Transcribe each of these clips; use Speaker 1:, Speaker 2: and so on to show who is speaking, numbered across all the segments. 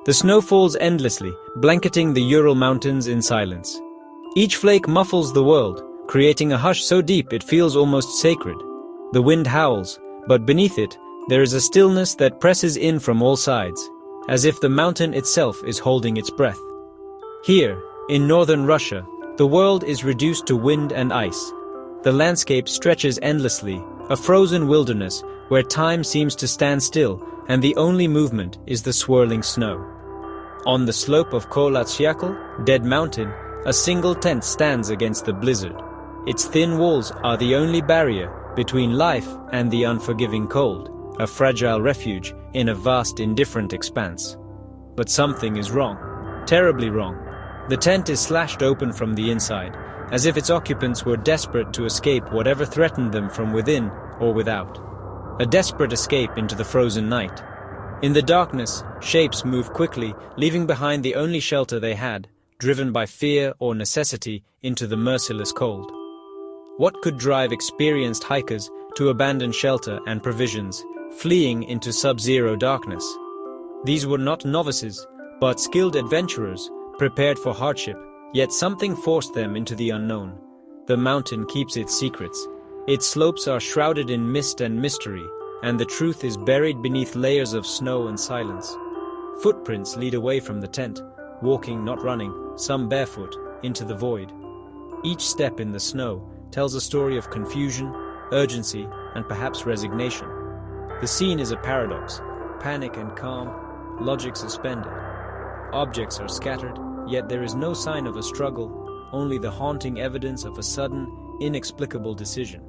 Speaker 1: The snow falls endlessly, blanketing the Ural Mountains in silence. Each flake muffles the world, creating a hush so deep it feels almost sacred. The wind howls, but beneath it, there is a stillness that presses in from all sides, as if the mountain itself is holding its breath. Here, in northern Russia, the world is reduced to wind and ice. The landscape stretches endlessly, a frozen wilderness where time seems to stand still, and the only movement is the swirling snow. On the slope of Kolatshyakl, Dead Mountain, a single tent stands against the blizzard. Its thin walls are the only barrier between life and the unforgiving cold, a fragile refuge in a vast indifferent expanse. But something is wrong, terribly wrong. The tent is slashed open from the inside, as if its occupants were desperate to escape whatever threatened them from within or without. A desperate escape into the frozen night. In the darkness, shapes move quickly, leaving behind the only shelter they had, driven by fear or necessity into the merciless cold. What could drive experienced hikers to abandon shelter and provisions, fleeing into sub-zero darkness? These were not novices, but skilled adventurers, prepared for hardship, yet something forced them into the unknown. The mountain keeps its secrets. Its slopes are shrouded in mist and mystery, and the truth is buried beneath layers of snow and silence. Footprints lead away from the tent, walking, not running, some barefoot, into the void. Each step in the snow tells a story of confusion, urgency, and perhaps resignation. The scene is a paradox, panic and calm, logic suspended. Objects are scattered, yet there is no sign of a struggle, only the haunting evidence of a sudden, inexplicable decision.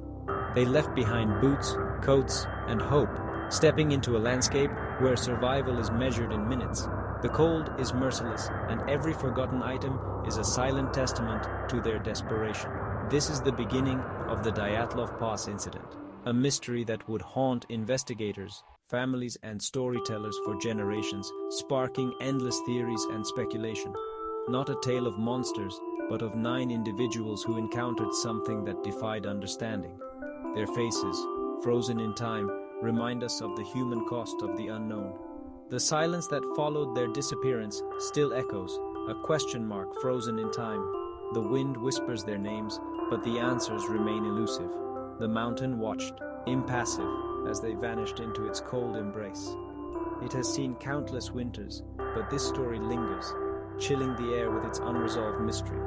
Speaker 1: They left behind boots, coats, and hope, stepping into a landscape where survival is measured in minutes. The cold is merciless, and every forgotten item is a silent testament to their desperation. This is the beginning of the Dyatlov Pass incident, a mystery that would haunt investigators, families, and storytellers for generations, sparking endless theories and speculation. Not a tale of monsters, but of 9 individuals who encountered something that defied understanding. Their faces, frozen in time, remind us of the human cost of the unknown. The silence that followed their disappearance still echoes, a question mark frozen in time. The wind whispers their names, but the answers remain elusive. The mountain watched, impassive, as they vanished into its cold embrace. It has seen countless winters, but this story lingers, chilling the air with its unresolved mystery.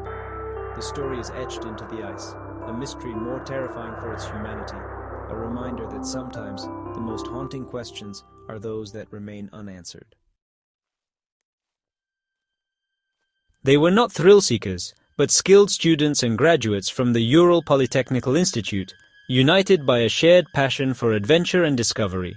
Speaker 1: The story is etched into the ice, a mystery more terrifying for its humanity, a reminder that sometimes the most haunting questions are those that remain unanswered. They were not thrill-seekers, but skilled students and graduates from the Ural Polytechnical Institute, united by a shared passion for adventure and discovery.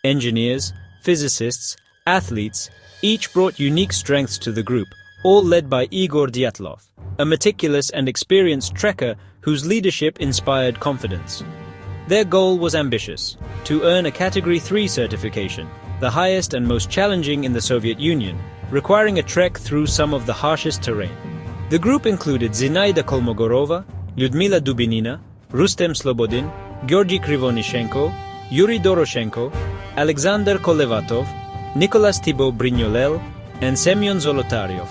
Speaker 1: Engineers, physicists, athletes, each brought unique strengths to the group, all led by Igor Dyatlov, a meticulous and experienced trekker whose leadership inspired confidence. Their goal was ambitious, to earn a Category 3 certification, the highest and most challenging in the Soviet Union, requiring a trek through some of the harshest terrain. The group included Zinaida Kolmogorova, Lyudmila Dubinina, Rustem Slobodin, Georgy Krivonishenko, Yuri Doroshenko, Alexander Kolevatov, Nicolas Thibault Brignolel, and Semyon Zolotaryov,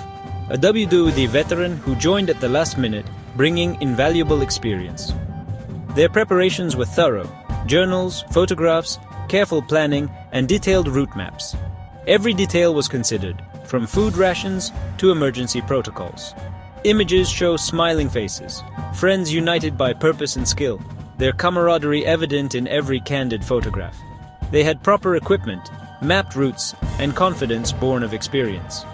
Speaker 1: a WWD veteran who joined at the last minute, bringing invaluable experience. Their preparations were thorough: journals, photographs, careful planning, and detailed route maps. Every detail was considered, from food rations to emergency protocols. Images show smiling faces, friends united by purpose and skill, their camaraderie evident in every candid photograph. They had proper equipment, mapped routes, and confidence born of experience.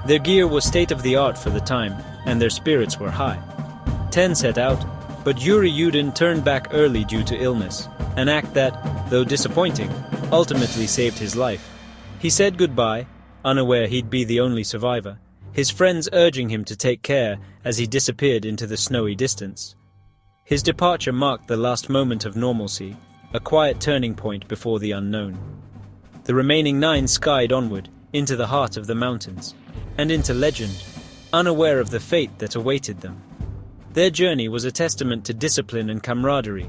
Speaker 1: Their gear was state-of-the-art for the time, and their spirits were high. 10 set out, but Yuri Yudin turned back early due to illness, an act that, though disappointing, ultimately saved his life. He said goodbye, unaware he'd be the only survivor, his friends urging him to take care as he disappeared into the snowy distance. His departure marked the last moment of normalcy, a quiet turning point before the unknown. The remaining 9 skied onward, into the heart of the mountains, and into legend, unaware of the fate that awaited them. Their journey was a testament to discipline and camaraderie,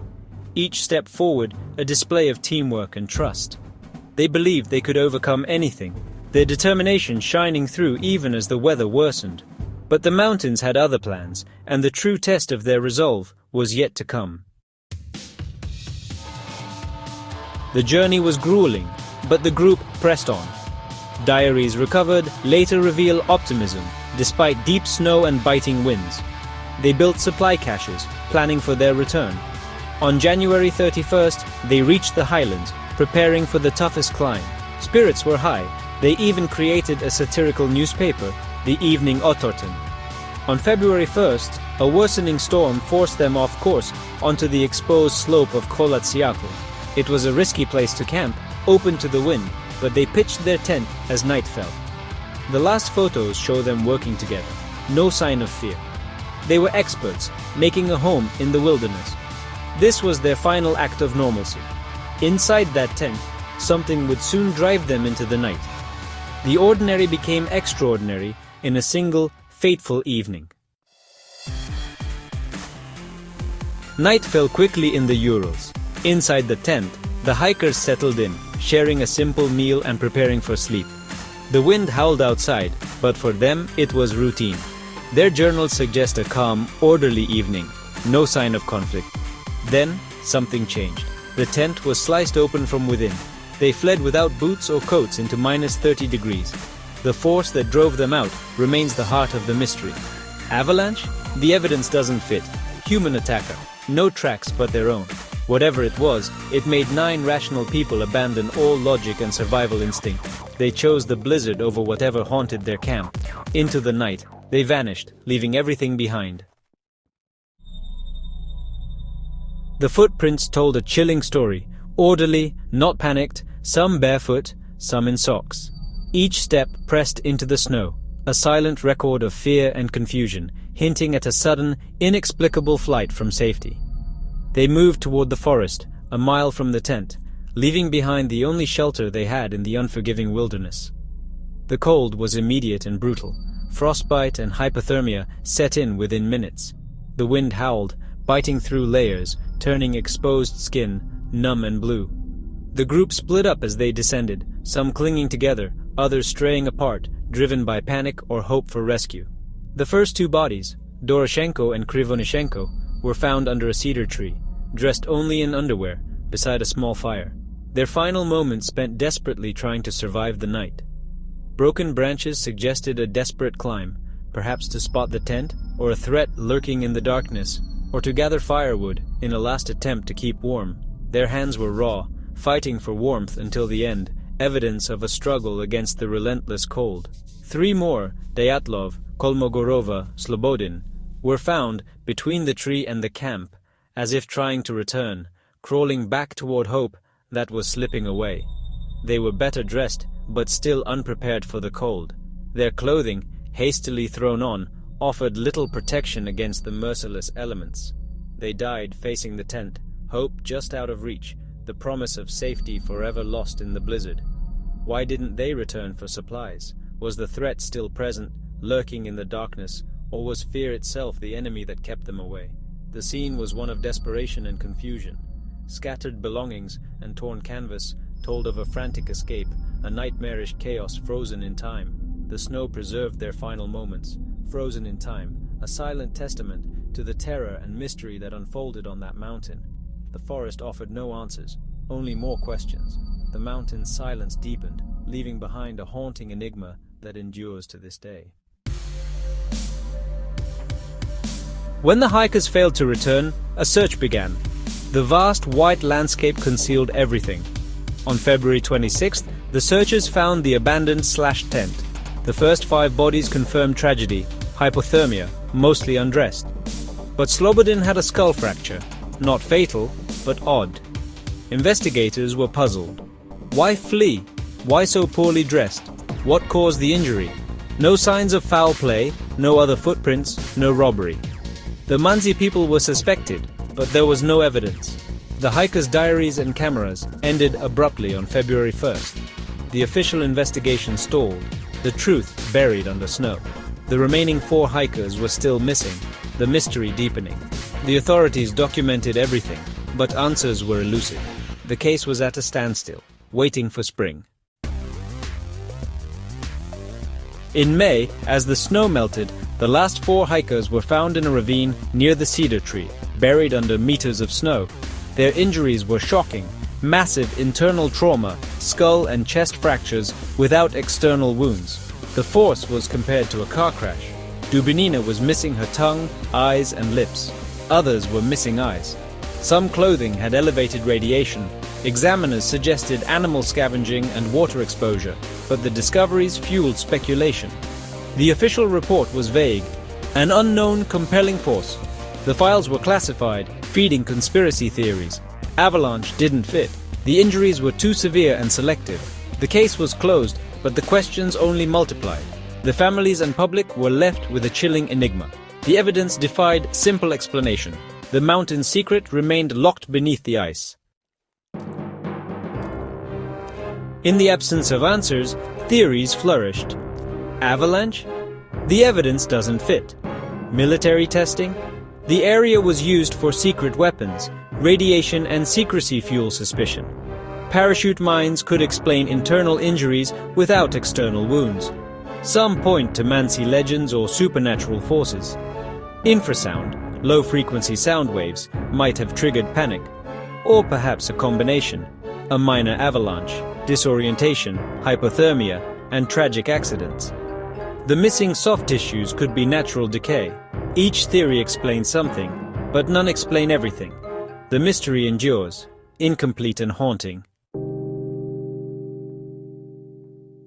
Speaker 1: each step forward a display of teamwork and trust. They believed they could overcome anything, their determination shining through even as the weather worsened. But the mountains had other plans, and the true test of their resolve was yet to come. The journey was grueling, but the group pressed on. Diaries recovered later reveal optimism, despite deep snow and biting winds. They built supply caches, planning for their return. On January 31st, they reached the highlands, preparing for the toughest climb. Spirits were high. They even created a satirical newspaper, the Evening Otterton. On February 1st, a worsening storm forced them off course onto the exposed slope of Kolatsiako. It was a risky place to camp, open to the wind, but they pitched their tent as night fell. The last photos show them working together, no sign of fear. They were experts, making a home in the wilderness. This was their final act of normalcy. Inside that tent, something would soon drive them into the night. The ordinary became extraordinary in a single, fateful evening. Night fell quickly in the Urals. Inside the tent, the hikers settled in, sharing a simple meal and preparing for sleep. The wind howled outside, but for them it was routine. Their journals suggest a calm, orderly evening, no sign of conflict. Then, something changed. The tent was sliced open from within. They fled without boots or coats into -30 degrees. The force that drove them out remains the heart of the mystery. Avalanche? The evidence doesn't fit. Human attacker. No tracks but their own. Whatever it was, it made 9 rational people abandon all logic and survival instinct. They chose the blizzard over whatever haunted their camp. Into the night, they vanished, leaving everything behind. The footprints told a chilling story. Orderly, not panicked, some barefoot, some in socks. Each step pressed into the snow, a silent record of fear and confusion, hinting at a sudden, inexplicable flight from safety. They moved toward the forest, a mile from the tent, leaving behind the only shelter they had in the unforgiving wilderness. The cold was immediate and brutal. Frostbite and hypothermia set in within minutes. The wind howled, biting through layers, turning exposed skin numb and blue. The group split up as they descended, some clinging together, others straying apart, driven by panic or hope for rescue. The first 2 bodies, Doroshenko and Krivonishenko, were found under a cedar tree, dressed only in underwear, beside a small fire. Their final moments spent desperately trying to survive the night. Broken branches suggested a desperate climb, perhaps to spot the tent, or a threat lurking in the darkness, or to gather firewood in a last attempt to keep warm. Their hands were raw, fighting for warmth until the end, evidence of a struggle against the relentless cold. 3 more, Dyatlov, Kolmogorova, Slobodin, were found between the tree and the camp, as if trying to return, crawling back toward hope that was slipping away. They were better dressed, but still unprepared for the cold. Their clothing, hastily thrown on, offered little protection against the merciless elements. They died facing the tent, hope just out of reach, the promise of safety forever lost in the blizzard. Why didn't they return for supplies? Was the threat still present, lurking in the darkness, or was fear itself the enemy that kept them away? The scene was one of desperation and confusion. Scattered belongings and torn canvas told of a frantic escape, a nightmarish chaos frozen in time. The snow preserved their final moments, frozen in time, a silent testament to the terror and mystery that unfolded on that mountain. The forest offered no answers, only more questions. The mountain's silence deepened, leaving behind a haunting enigma that endures to this day. When the hikers failed to return, a search began. The vast white landscape concealed everything. On February 26th, the searchers found the abandoned tent. The first 5 bodies confirmed tragedy, hypothermia, mostly undressed. But Slobodin had a skull fracture, not fatal, but odd. Investigators were puzzled. Why flee? Why so poorly dressed? What caused the injury? No signs of foul play, no other footprints, no robbery. The Manzi people were suspected, but there was no evidence. The hikers' diaries and cameras ended abruptly on February 1st. The official investigation stalled, the truth buried under snow. The remaining 4 hikers were still missing, the mystery deepening. The authorities documented everything, but answers were elusive. The case was at a standstill, waiting for spring. In May, as the snow melted, the last 4 hikers were found in a ravine near the cedar tree, buried under meters of snow. Their injuries were shocking: massive internal trauma, skull and chest fractures without external wounds. The force was compared to a car crash. Dubinina was missing her tongue, eyes and lips. Others were missing eyes. Some clothing had elevated radiation. Examiners suggested animal scavenging and water exposure, but the discoveries fueled speculation. The official report was vague: an unknown compelling force. The files were classified, feeding conspiracy theories. Avalanche didn't fit. The injuries were too severe and selective. The case was closed, but the questions only multiplied. The families and public were left with a chilling enigma. The evidence defied simple explanation. The mountain's secret remained locked beneath the ice. In the absence of answers, theories flourished. Avalanche? The evidence doesn't fit. Military testing? The area was used for secret weapons. Radiation and secrecy fuel suspicion. Parachute mines could explain internal injuries without external wounds. Some point to Mansi legends or supernatural forces. Infrasound, low-frequency sound waves, might have triggered panic. Or perhaps a combination: a minor avalanche, disorientation, hypothermia, and tragic accidents. The missing soft tissues could be natural decay. Each theory explains something, but none explain everything. The mystery endures, incomplete and haunting.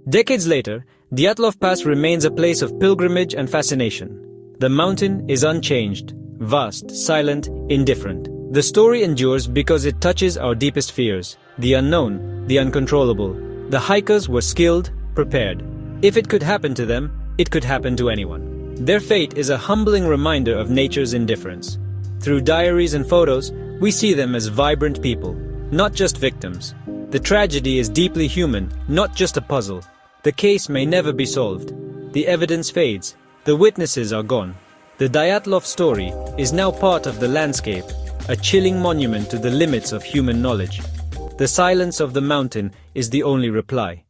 Speaker 1: Decades later, Dyatlov Pass remains a place of pilgrimage and fascination. The mountain is unchanged, vast, silent, indifferent. The story endures because it touches our deepest fears: the unknown, the uncontrollable. The hikers were skilled, prepared. If it could happen to them, it could happen to anyone. Their fate is a humbling reminder of nature's indifference. Through diaries and photos, we see them as vibrant people, not just victims. The tragedy is deeply human, not just a puzzle. The case may never be solved. The evidence fades. The witnesses are gone. The Dyatlov story is now part of the landscape, a chilling monument to the limits of human knowledge. The silence of the mountain is the only reply.